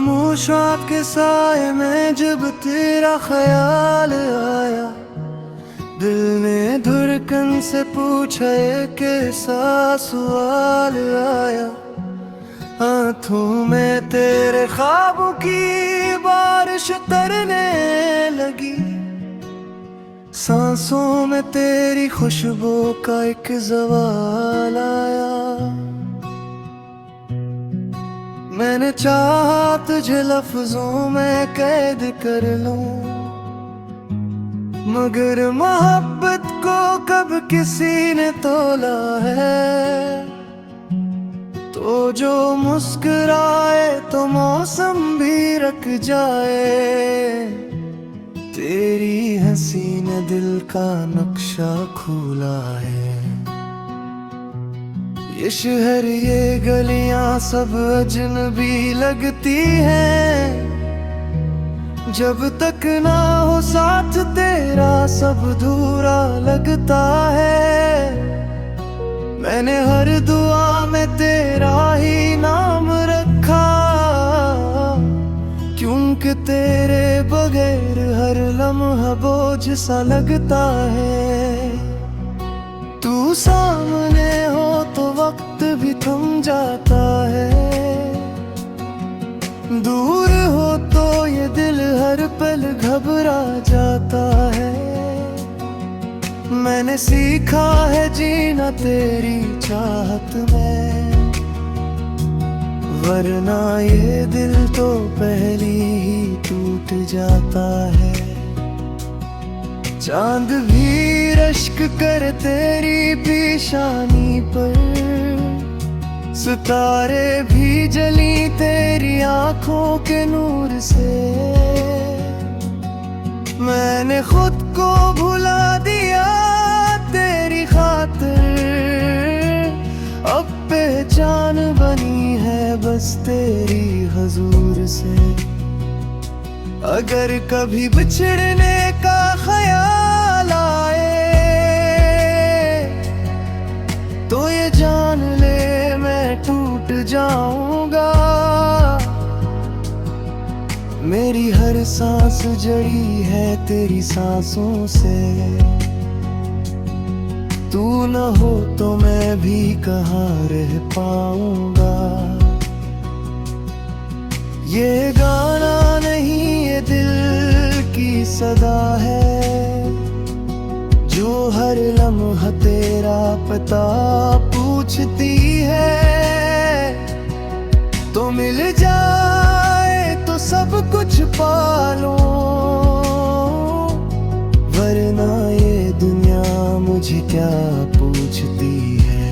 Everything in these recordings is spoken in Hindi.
खामोश रात के साए में जब तेरा ख्याल आया, दिल ने धड़कन से पूछा एक ऐसा सवाल आया। हाथों में तेरे ख्वाबों की बारिश तरने लगी, सांसों में तेरी खुशबू का एक ज़वाल आया। मैंने चाहा तुझे लफ्जों में कैद कर लूं, मगर मोहब्बत को कब किसी ने तोला है। तो जो मुस्कुराए तो मौसम भी रख जाए, तेरी हंसी ने दिल का नक्शा खोला है। ये शहर ये गलियां सब अजनबी लगती हैं, जब तक ना हो साथ तेरा सब अधूरा लगता है। मैंने हर दुआ में तेरा ही नाम रखा, क्योंकि तेरे बगैर हर लम्हा बोझ सा लगता है। तू सामने हो तो वक्त भी थम जाता है, दूर हो तो ये दिल हर पल घबरा जाता है। मैंने सीखा है जीना तेरी चाहत में, वरना ये दिल तो पहले ही टूट जाता है। चांद भी रश्क कर तेरी पेशानी पर, सितारे भी जली तेरी आंखों के नूर से। मैंने खुद को भुला दिया तेरी खातिर, अब पहचान बनी है बस तेरी हुजूर से। अगर कभी बिछड़ने का ख्याल आए, तो ये जान ले मैं टूट जाऊंगा। मेरी हर सांस जड़ी है तेरी सांसों से, तू न हो तो मैं भी कहाँ रह पाऊंगा। ये गाना नहीं ये दिल की सदा है, जो हर लम्हा तेरा पता पूछती है। तो मिल जाए तो सब कुछ पालो, वरना ये दुनिया मुझे क्या पूछती है।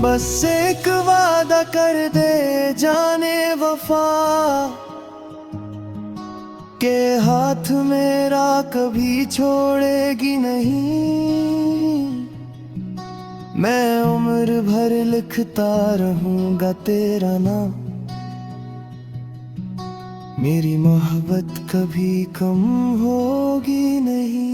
बस एक वादा कर दे जाने वफा, के हाथ मेरा कभी छोड़ेगी नहीं। मैं उम्र भर लिखता रहूंगा तेरा नाम, मेरी मोहब्बत कभी कम होगी नहीं।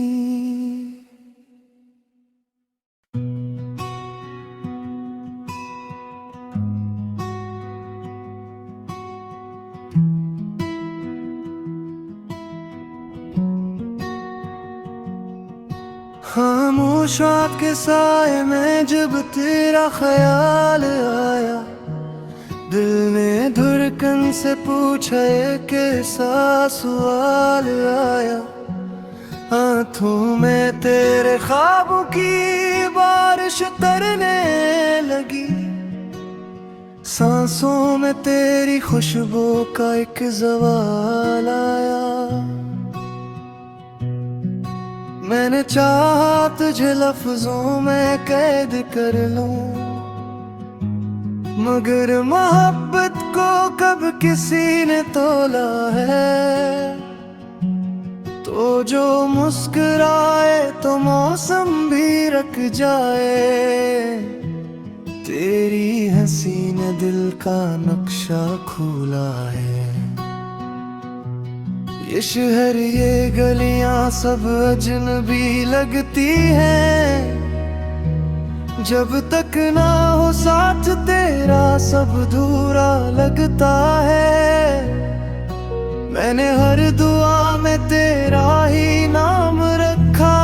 खामोश रात के साए में जब तेरा ख्याल आया, दिल ने धड़कन से पूछा एक ऐसा सवाल आया। हाथों में तेरे ख्वाबों की बारिश तरने लगी, सांसों में तेरी खुशबू का एक ज़वाल आया। मैंने चाहा तुझे लफ्जों में कैद कर लूं, मगर मोहब्बत को कब किसी ने तोला है। तो जो मुस्कुराए तो मौसम भी रख जाए, तेरी हंसी ने दिल का नक्शा खोला है। ये शहर ये गलियां सब अजनबी लगती हैं, जब तक ना हो साथ तेरा सब अधूरा लगता है। मैंने हर दुआ में तेरा ही नाम रखा,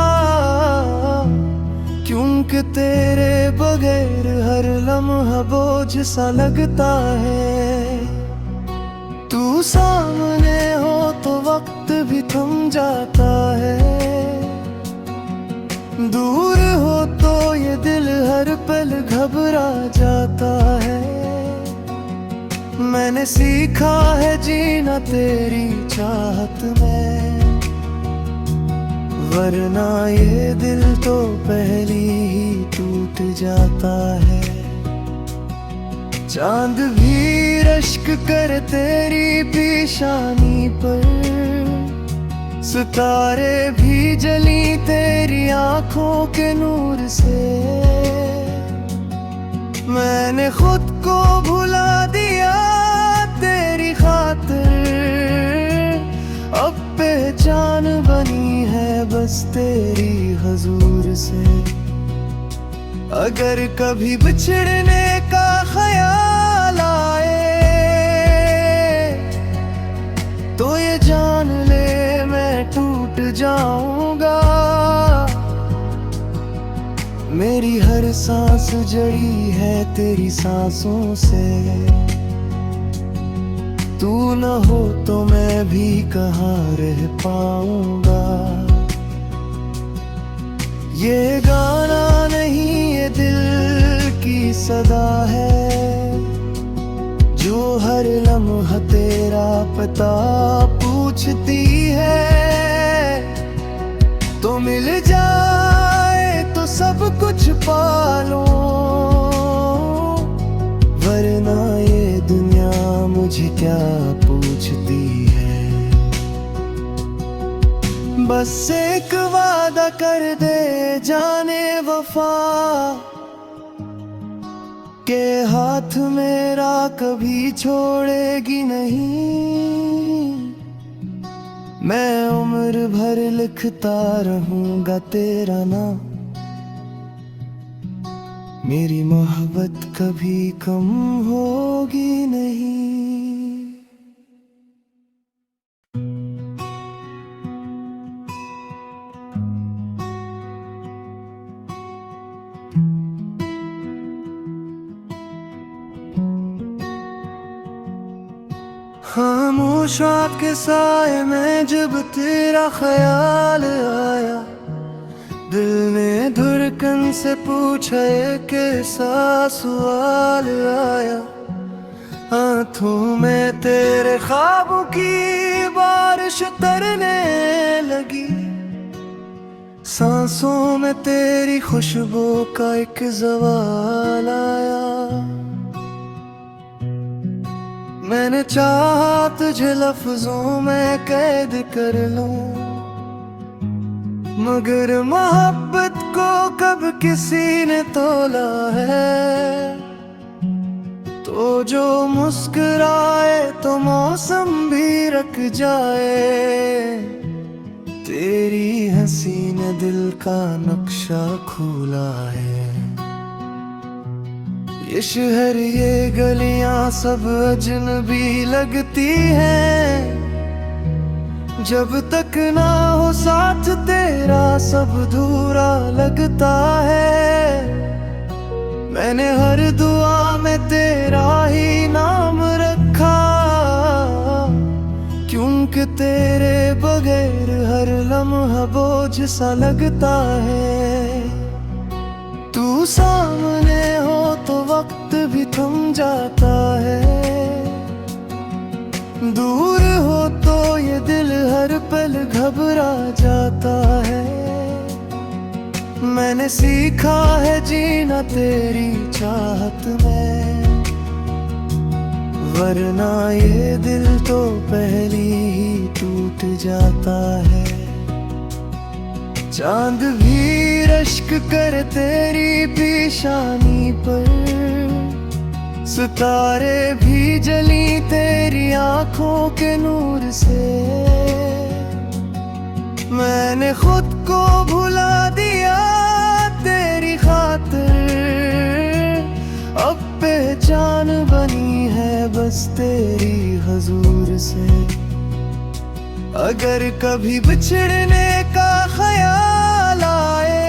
क्योंकि तेरे बगैर हर लम्हा बोझ सा लगता है। तू सामने हो तो वक्त भी थम जाता है, दूर हो तो ये दिल हर पल घबरा जाता है। मैंने सीखा है जीना तेरी चाहत में, वरना ये दिल तो पहले ही टूट जाता है। चांद भी रश्क कर तेरी पेशानी पर, सितारे भी जली तेरी आंखों के नूर से। मैंने खुद को भुला दिया तेरी खातिर, अब पहचान बनी है बस तेरी हुजूर से। अगर कभी बिछड़ने का ख्याल आए तो ये जान ले मैं टूट जाऊंगा। मेरी हर सांस जड़ी है तेरी सांसों से, तू न हो तो मैं भी कहाँ रह पाऊंगा। ये गाना नहीं ये दिल की सदा है, जो हर लम्हा तेरा पता पूछती है। तो मिल जाए तो सब कुछ पालो, वरना ये दुनिया मुझे क्या पूछती है। बस एक वादा कर दे जाने वफा, के हाथ मेरा कभी छोड़ेगी नहीं। मैं उम्र भर लिखता रहूंगा तेरा नाम, मेरी मोहब्बत कभी कम होगी नहीं। खामोश रात के साए में जब तेरा ख्याल आया, दिल ने धड़कन से पूछा एक ऐसा सवाल आया। हाथों में तेरे ख्वाबों की बारिश उतरने लगी, सांसों में तेरी खुशबू का एक ज़वाल आया। मैंने चाहा तुझे लफ्जों में कैद कर लूं, मगर मोहब्बत को कब किसी ने तोला है। तो जो मुस्कुराए तो मौसम भी रख जाए, तेरी हंसी ने दिल का नक्शा खोला है। ये शहर ये गलियां सब अजनबी लगती हैं, जब तक ना हो साथ तेरा सब अधूरा लगता है। मैंने हर दुआ में तेरा ही नाम रखा, क्योंकि तेरे बगैर हर लम्हा बोझ सा लगता है। तू सामने हो तो वक्त भी थम जाता है, दूर हो तो ये दिल हर पल घबरा जाता है। मैंने सीखा है जीना तेरी चाहत में, वरना ये दिल तो पहले ही टूट जाता है। चांद भी रश्क कर तेरी पेशानी पर, सितारे भी जली तेरी आंखों के नूर से। मैंने खुद को भुला दिया तेरी खातिर, बस तेरी हजूर से। अगर कभी बिछड़ने का ख्याल आए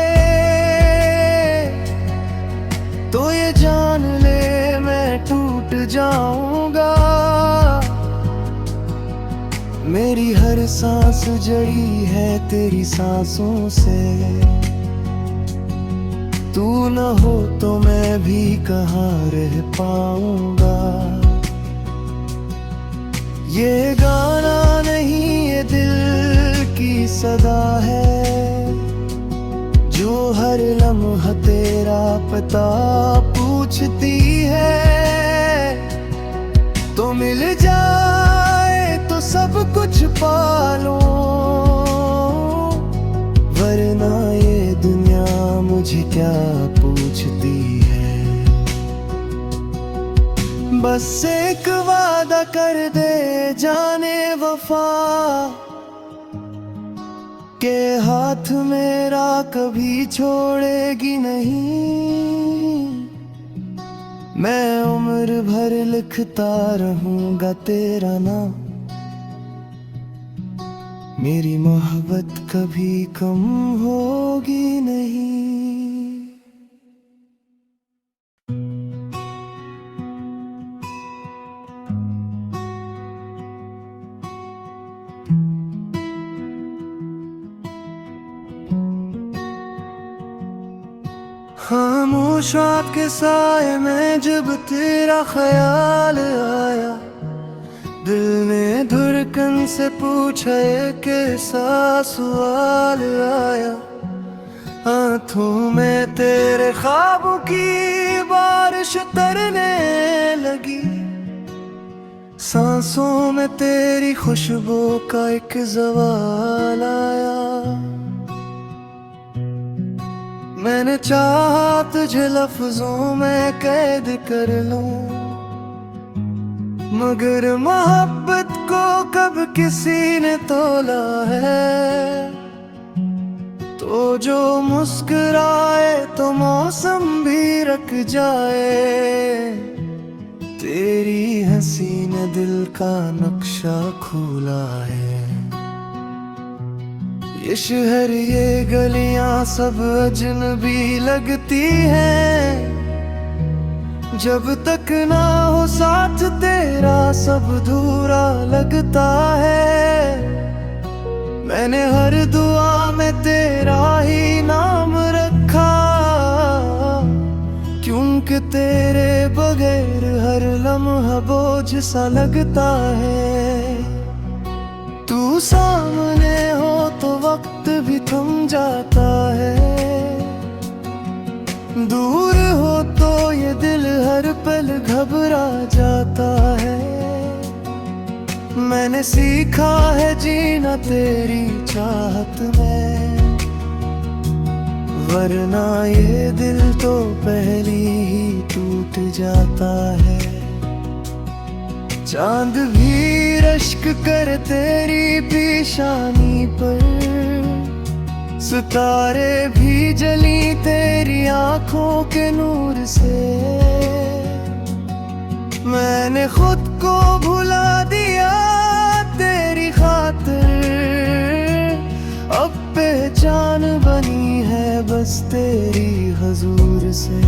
तो ये जान ले मैं टूट जाऊंगा। मेरी हर सांस जड़ी है तेरी सांसों से। तू न हो तो मैं भी कहाँ रह पाऊंगा। ये गाना नहीं ये दिल की सदा है, जो हर लम्हा तेरा पता पूछती है। तो मिल जाए तो सब कुछ पालो, वरना ये दुनिया मुझे क्या पूछती है। बस एक वादा कर दे जाने वफा, के हाथ मेरा कभी छोड़ेगी नहीं। मैं उम्र भर लिखता रहूंगा तेरा नाम, मेरी मोहब्बत कभी कम होगी नहीं। खामोश रात के साए में जब तेरा ख्याल आया, दिल ने धड़कन से पूछा एक ऐसा सवाल आया। हाथों में तेरे ख्वाबों की बारिश तरने लगी, सांसों में तेरी खुशबू का एक ज़वाल आया। मैंने चाहा तुझे लफ्जों में कैद कर लूं, मगर मोहब्बत को कब किसी ने तोला है। तो जो मुस्कुराए तो मौसम भी रख जाए, तेरी हंसी ने दिल का नक्शा खोला है। ये शहर ये गलियां सब अजनबी लगती हैं, जब तक ना हो साथ तेरा सब अधूरा लगता है। मैंने हर दुआ में तेरा ही नाम रखा, क्योंकि तेरे बगैर हर लम्हा बोझ सा लगता है। तू सामने हो तो वक्त भी थम जाता है, दूर हो तो ये दिल हर पल घबरा जाता है। मैंने सीखा है जीना तेरी चाहत में, वरना ये दिल तो पहले ही टूट जाता है। चांद भी रश्क कर तेरी पेशानी पर, सितारे भी जली तेरी आंखों के नूर से। मैंने खुद को भुला दिया तेरी खातिर, अब पहचान बनी है बस तेरी हजूर से।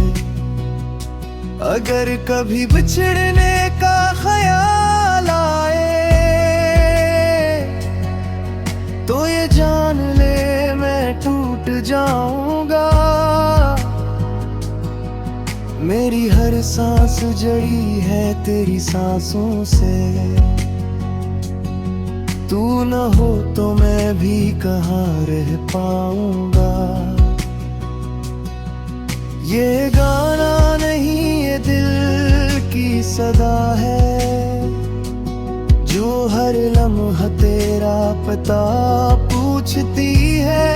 अगर कभी बिछड़ने का ख्याल आए तो ये जान ले मैं टूट जाऊंगा। मेरी हर सांस जड़ी है तेरी सांसों से। तू न हो तो मैं भी कहाँ रह पाऊंगा। ये गाना नहीं ये दिल की सदा है, जो हर लम्हा तेरा पता पूछती है।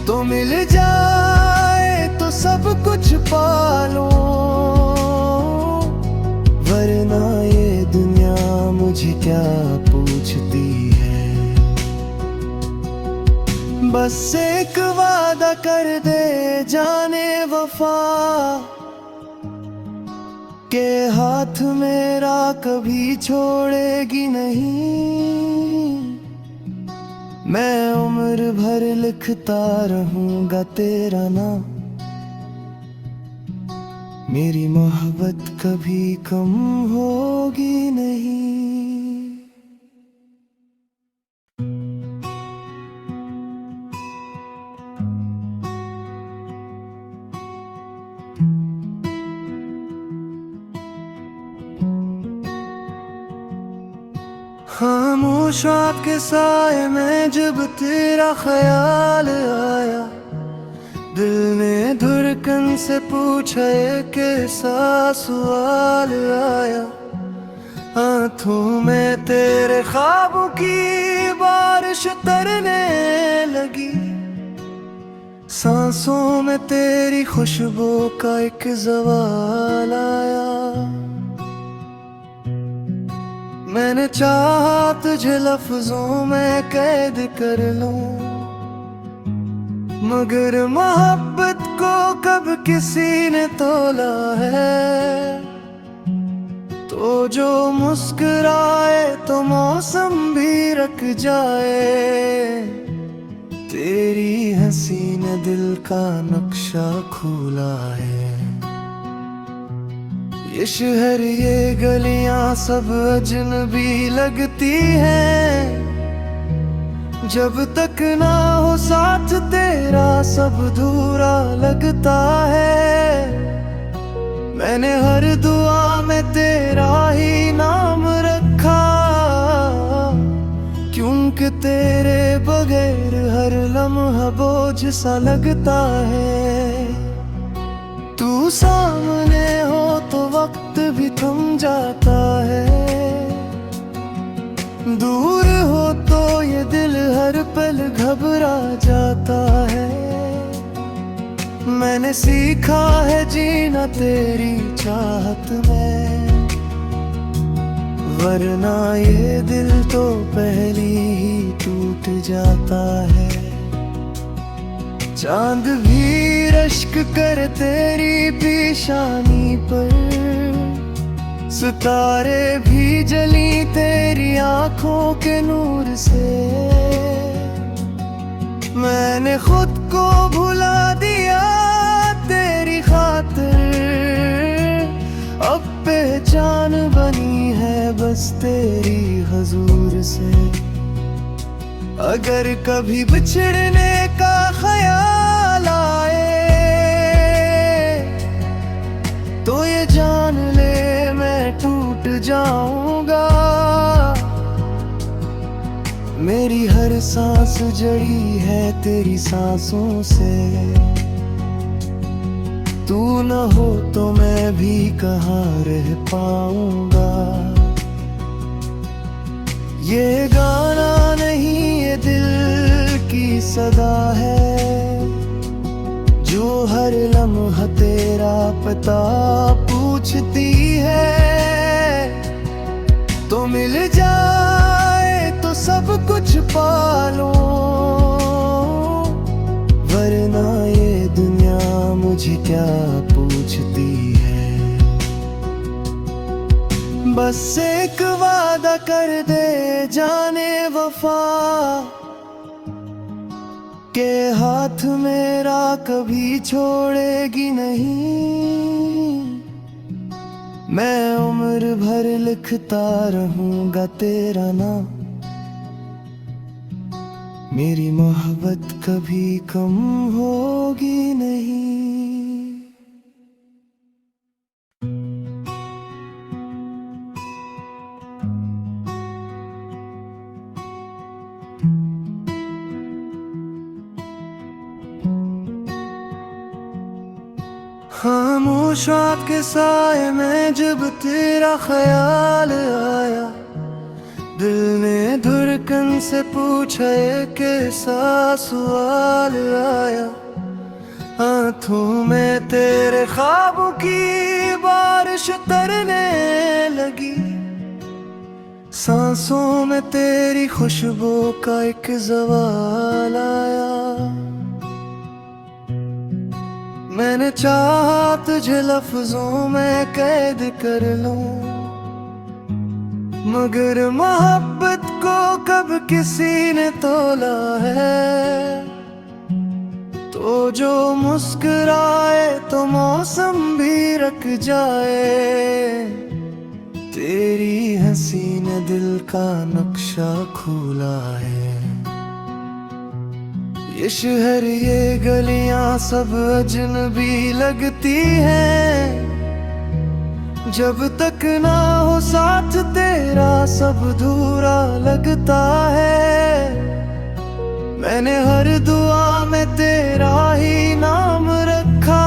तो मिल जाए तो सब कुछ पालो, वरना ये दुनिया मुझे क्या पूछती है। बस एक वादा कर दे जाने वफा, के हाथ मेरा कभी छोड़ेगी नहीं। मैं उम्र भर लिखता रहूंगा तेरा नाम। मेरी मोहब्बत कभी कम होगी नहीं। खामोश रात के साए में जब तेरा ख्याल आया, दिल ने धड़कन से पूछा एक ऐसा सवाल आया। आँखों में तेरे ख्वाबों की बारिश तरने लगी। सांसों में तेरी खुशबू का एक ज़वाल आया। मैंने चाहा तुझे लफ्जों में कैद कर लूं, मगर मोहब्बत को कब किसी ने तोला है। तो जो मुस्कुराए तो मौसम भी रख जाए। तेरी हंसी ने दिल का नक्शा खोला है। ये शहर ये गलियां सब अजनबी लगती हैं। जब तक ना हो साथ तेरा सब अधूरा लगता है। मैंने हर दुआ में तेरा ही नाम रखा, क्योंकि तेरे बगैर हर लम्हा बोझ सा लगता है। तू सामने हो तो वक्त भी थम जाता है। दूर हो तो ये दिल हर पल घबरा जाता है। मैंने सीखा है जीना तेरी चाहत में, वरना ये दिल तो पहले ही टूट जाता है। चांद भी रश्क कर तेरी पेशानी पर, सितारे भी जली तेरी आंखों के नूर से। मैंने खुद को भुला दिया तेरी खातिर, अब पहचान बनी है बस तेरी हुजूर से। अगर कभी बिछड़ने का ख्याल आए तो ये जान ले मैं टूट जाऊंगा। मेरी हर सांस जड़ी है तेरी सांसों से। तू न हो तो मैं भी कहाँ रह पाऊंगा। ये गाना नहीं ये दिल की सदा है, जो हर लम्हा तेरा पता पूछती है। तो मिल जाए तो सब कुछ पालो, वरना ये दुनिया मुझे क्या पूछती है। बस एक वादा कर दे जाने वफा, के हाथ मेरा कभी छोड़ेगी नहीं। मैं उम्र भर लिखता रहूंगा तेरा नाम। मेरी मोहब्बत कभी कम होगी नहीं। खामोश रात के साए में जब तेरा ख्याल आया, दिल ने धड़कन से पूछा एक ऐसा सवाल आया। आँखों में तेरे ख्वाबों की बारिश तरने लगी। सांसों में तेरी खुशबू का एक ज़वाल आया। मैंने चाहा तुझे लफ्जों में कैद कर लूं, मगर मोहब्बत को कब किसी ने तोला है। तो जो मुस्कुराए तो मौसम भी रख जाए, तेरी हंसी ने दिल का नक्शा खोला है। ये शहर ये गलियां सब अजनबी लगती हैं, जब तक ना हो साथ तेरा सब अधूरा लगता है। मैंने हर दुआ में तेरा ही नाम रखा,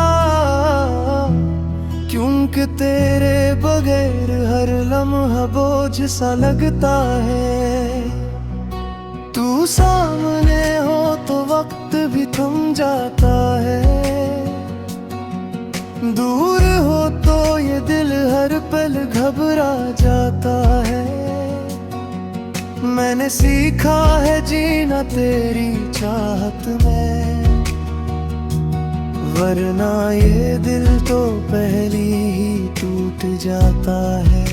क्योंकि तेरे बगैर हर लम्हा बोझ सा लगता है। तू सामने हो तो वक्त भी थम जाता है, दूर हो तो ये दिल हर पल घबरा जाता है। मैंने सीखा है जीना तेरी चाहत में, वरना ये दिल तो पहले ही टूट जाता है।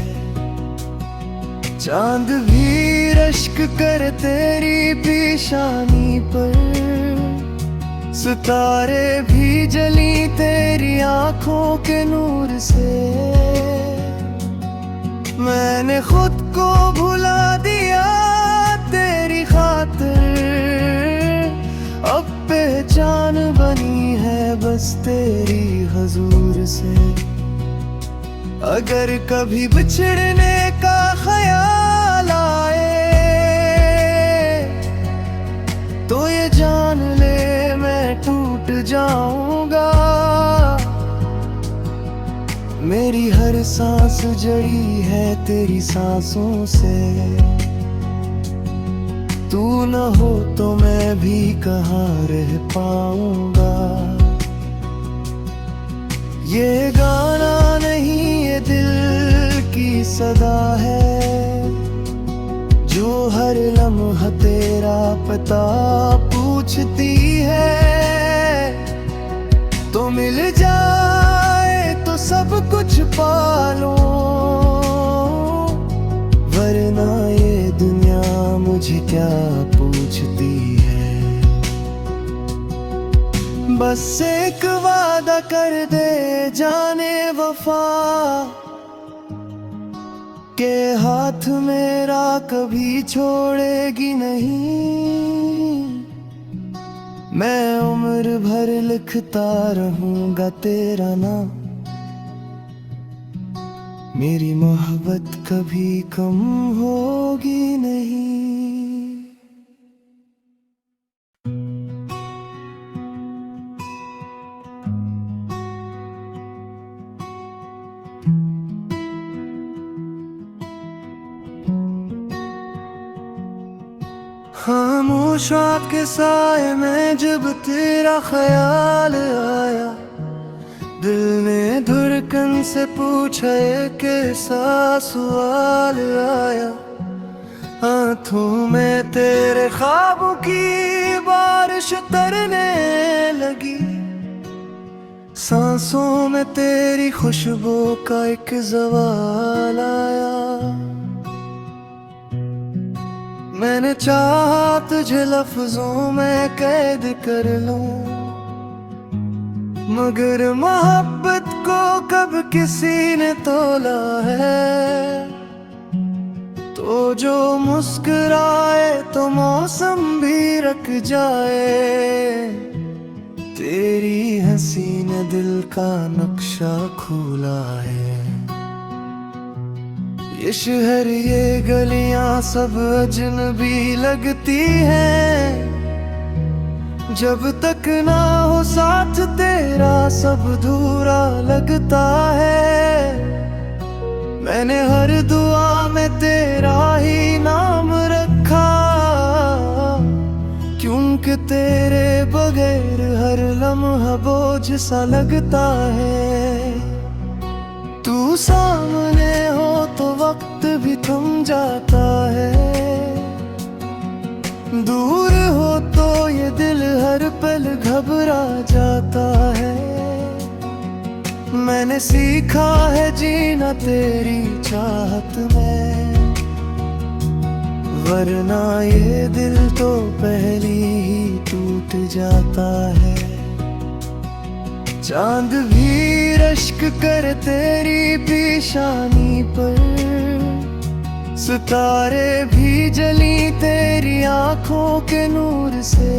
चांद भी रश्क कर तेरी पेशानी पर, सितारे भी जली तेरी आंखों के नूर से। मैंने खुद को भुला दिया तेरी खातिर, अब पहचान बनी है बस तेरी हुजूर से। अगर कभी बिछड़ने का ख्याल आए तो ये जान ले मैं टूट जाऊंगा। मेरी हर सांस जड़ी है तेरी सांसों से, तू न हो तो मैं भी कहाँ रह पाऊंगा। ये गाना नहीं ये दिल की सदा है, जो हर लम्हा तेरा पता पूछती है। तो मिल जाए तो सब कुछ पालो, वरना ये दुनिया मुझे क्या पूछती है। बस एक वादा कर दे जाने वफा, के हाथ मेरा कभी छोड़ेगी नहीं। मैं उम्र भर लिखता रहूंगा तेरा नाम, मेरी मोहब्बत कभी कम होगी नहीं। खामोश रात के साए में जब तेरा ख्याल आया, दिल ने धड़कन से पूछा एक ऐसा सवाल आया। हाथों में तेरे ख्वाबों की बारिश तरने लगी, सांसों में तेरी खुशबू का एक ज़वाल आया। मैंने चाहा तुझे लफ्जों में कैद कर लूं, मगर मोहब्बत को कब किसी ने तोला है। तो जो मुस्कुराए तो मौसम भी रख जाए, तेरी हंसी ने दिल का नक्शा खोला है। ये शहर ये गलियां सब अजनबी लगती हैं, जब तक ना हो साथ तेरा सब अधूरा लगता है। मैंने हर दुआ में तेरा ही नाम रखा, क्योंकि तेरे बगैर हर लम्हा बोझ सा लगता है। तू सामने हो तो वक्त भी थम जाता है, दूर हो तो ये दिल हर पल घबरा जाता है। मैंने सीखा है जीना तेरी चाहत में, वरना ये दिल तो पहले ही टूट जाता है। चांद भी रश्क कर तेरी पेशानी पर, सितारे भी जली तेरी आंखों के नूर से।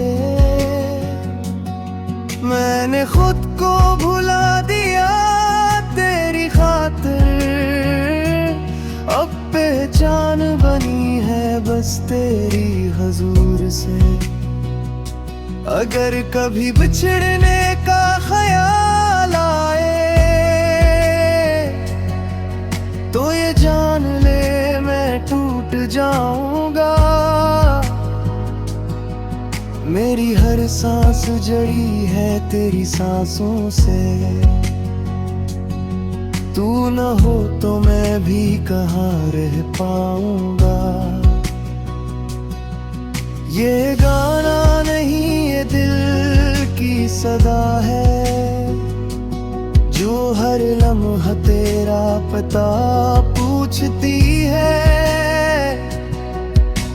मैंने खुद को भुला दिया तेरी खातिर, अब पहचान बनी है बस तेरी हुजूर से। अगर कभी बिछड़ने का ख्याल आए तो ये जान ले मैं टूट जाऊंगा। मेरी हर सांस जड़ी है तेरी सांसों से, तू न हो तो मैं भी कहाँ रह पाऊंगा। ये गाना नहीं ये दिल की सदा है, जो हर लम्हा तेरा पता पूछती है।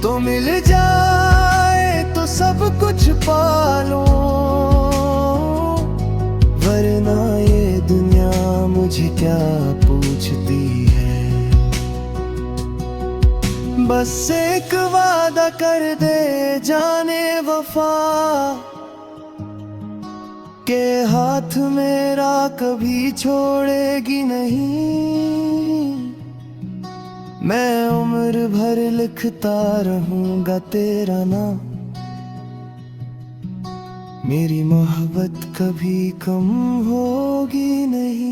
तो मिल जाए तो सब कुछ पालो, वरना ये दुनिया मुझे क्या पूछती है। बस एक वादा कर दे जाने वफा, के हाथ मेरा कभी छोड़ेगी नहीं। मैं उम्र भर लिखता रहूंगा तेरा नाम, मेरी मोहब्बत कभी कम होगी नहीं।